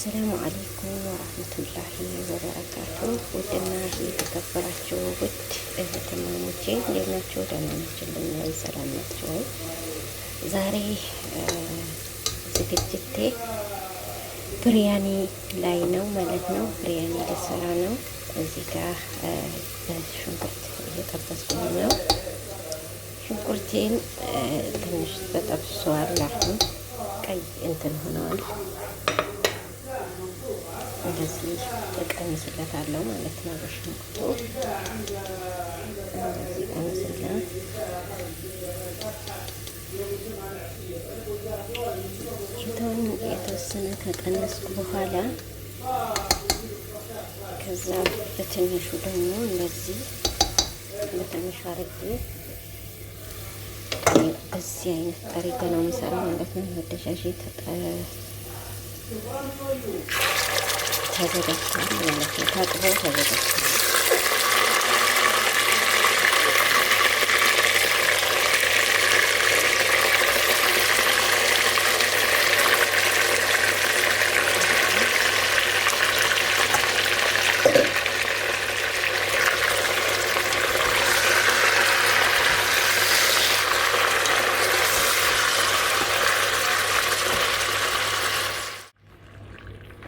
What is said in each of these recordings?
አሰላሙ አለይኩም ወራህመቱላሂ ወበረካቱ። ውድና የተከበራችሁ ውድ እህትማሞቼ እንዴት ናችሁ? ደህና ናችሁልኝ ወይ? ሰላም ናችሁ ወይ? ዛሬ ዝግጅቴ ብሪያኒ ላይ ነው ማለት ነው። ብሪያኒ ልሰራ ነው። እዚህ ጋር በሽንኩርት እየጠበስኩኝ ነው። ሽንኩርቴን ትንሽ ተጠብሷል። አሁን ቀይ እንትን ሆነዋል። እንደዚህ እቀንስለታለሁ ማለት ነው። በሽንኩርቱ እንደዚህ ቀንስና የተወሰነ ከቀነስኩ በኋላ ከዛ በትንሹ ደግሞ እንደዚህ በትንሹ አድርጌ በዚህ አይነት ጠሪጋ ነው የሚሰራው ማለት ነው። መደሻሽ ተዘጋጅቷል ማለት ነው። ታጥቦ ተዘጋጅቷል።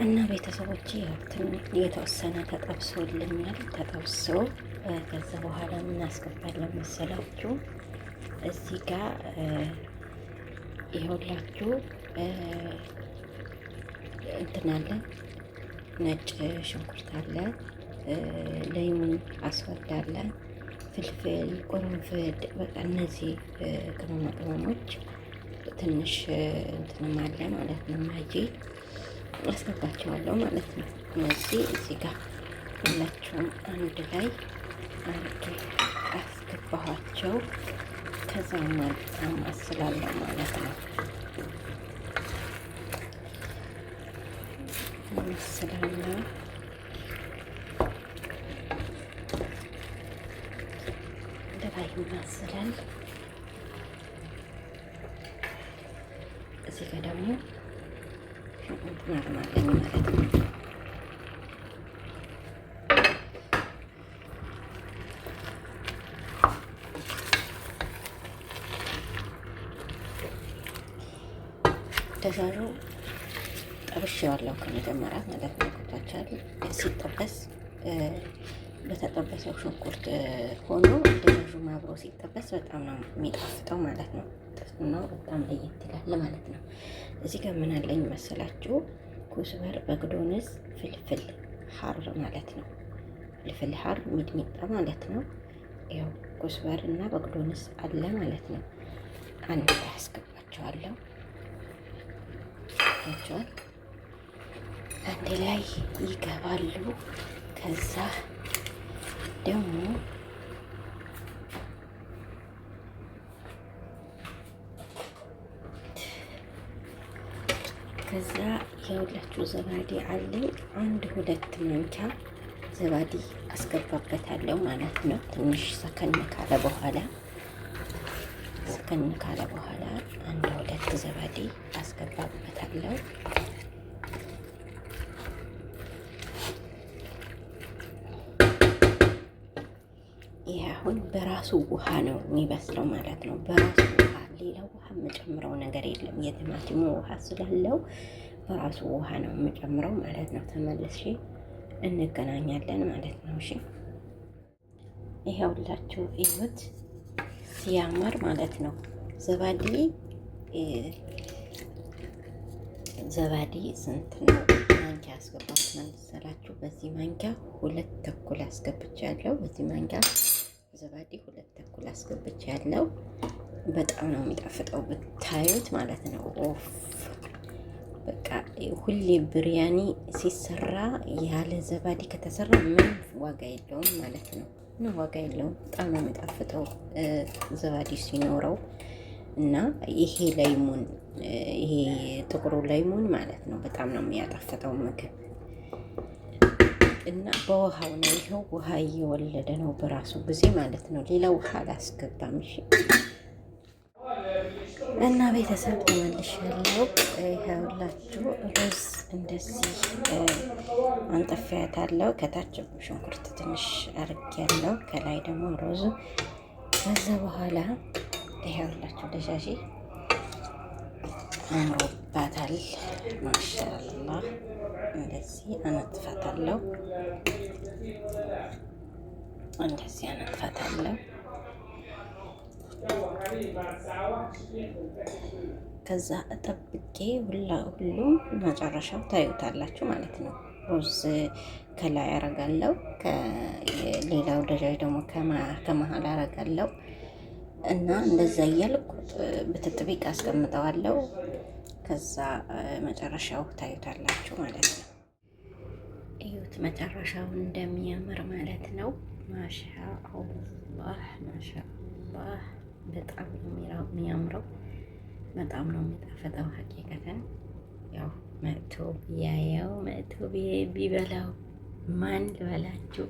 እና ቤተሰቦች የተወሰነ ተጠብሶልኛል። ተጠብሶ ከዛ በኋላ ምን አስገባለሁ መሰላችሁ? እዚህ ጋር ይኸውላችሁ እንትን አለ፣ ነጭ ሽንኩርት አለ፣ ለይሙን አስወድ አለ፣ ፍልፍል፣ ቁርንፍድ፣ በቃ እነዚህ ቅመማ ቅመሞች ትንሽ እንትንም አለ ማለት ነው። ማጂ አስገባቸዋለሁ ማለት ነው። እነዚህ እዚህ ጋር ሁላቸውም አንድ ላይ አድርጌ አስገባኋቸው። ከዛ አማስላለሁ ማለት ነው። አማስላለሁ እንደላይ ይማስላል። እዚህ ጋር ደግሞ እናርማለን ማለት ነው። ደዛዡ ጠብሼዋለሁ ከመጀመሪያ ማለት ነው። ቁጣቻል ሲጠበስ በተጠበሰው ሽንኩርት ሆኖ ደዛዡ አብሮ ሲጠበስ በጣም ነው የሚጣፍጠው ማለት ነው። ነው በጣም ለየት ይላል ማለት ነው። እዚህ ጋር ምን አለኝ መሰላችሁ? ኩስበር፣ በግዶንስ፣ ፍልፍል ሐር ማለት ነው። ፍልፍል ሐር ሚጥሚጣ ማለት ነው። ያው ኩስበር እና በግዶንስ አለ ማለት ነው። አንድ ላይ አስገባቸዋለሁ። አንድ ላይ ይገባሉ። ከዛ ደግሞ ከዛ የሁላችሁ ዘባዲ አለኝ። አንድ 2 ማንኪያ ዘባዲ አስገባበታለሁ ማለት ነው። ትንሽ ሰከን ካለ በኋላ አንድ 2 ዘባዲ አስገባበታለሁ። ይሄ አሁን በራሱ ውሃ ነው የሚበስለው ማለት ነው። በራሱ ውሃ፣ ሌላ ውሃ የምጨምረው ነገር የለም። የቲማቲሙ ውሃ ስላለው በራሱ ውሃ ነው የምጨምረው ማለት ነው። ተመልሼ እንገናኛለን ማለት ነው። እሺ ይሄውላችሁ እዩት ሲያምር ማለት ነው። ዘባዲ ስንት ነው ማንኪያ አስገባሁት መሰላችሁ? በዚህ ማንኪያ 2 ተኩል አስገብቻለሁ። በዚህ ማንኪያ ዘባዲ 2 ተኩል አስገብቻለሁ። በጣም ነው የሚጣፍጠው ብታዩት ማለት ነው። ኦፍ በቃ ሁሌ ብሪያኒ ሲሰራ ያለ ዘባዲ ከተሰራ ምን ዋጋ የለውም ማለት ነው። ምን ዋጋ የለውም። በጣም ነው የሚጣፍጠው ዘባዲ ሲኖረው እና ይሄ ላይሙን፣ ይሄ ጥቁሩ ላይሙን ማለት ነው በጣም ነው የሚያጣፍጠው ምግብ። እና በውሃው ነው፣ ይኸው ውሃ እየወለደ ነው በራሱ ጊዜ ማለት ነው። ሌላ ውሃ አላስገባም። እሺ እና ቤተሰብ ተመልሻለሁ። ይኸውላችሁ ሩዝ እንደዚህ አንጥፌያታለሁ። ከታች ሽንኩርት ትንሽ አርጌያለሁ፣ ከላይ ደግሞ ሩዝ። ከዛ በኋላ ይኸውላችሁ ደጃጂ አምሮባታል። ማሻአላህ እንደዚህ አነጥፋታለሁ፣ እንደዚህ አነጥፋታለሁ። ከዛ ጠብቄ ሁሉም መጨረሻው ታዩታላችሁ ማለት ነው። ሩዝ ከላይ አረጋለሁ፣ ሌላው ደጃጅ ደግሞ ከመሀል አረጋለሁ እና እንደዛ እያልኩ በትጥቢቅ አስቀምጠዋለሁ። ከዛ መጨረሻው ታዩታላችሁ ማለት ነው። እዩት መጨረሻው እንደሚያምር ማለት ነው። ማሻአላህ ማሻአላህ በጣም የሚያምረው በጣም ነው የሚጣፈጠው። ሀቂቀተን ያው መጥቶ ቢያየው መጥቶ ቢበላው ማን ልበላችሁ።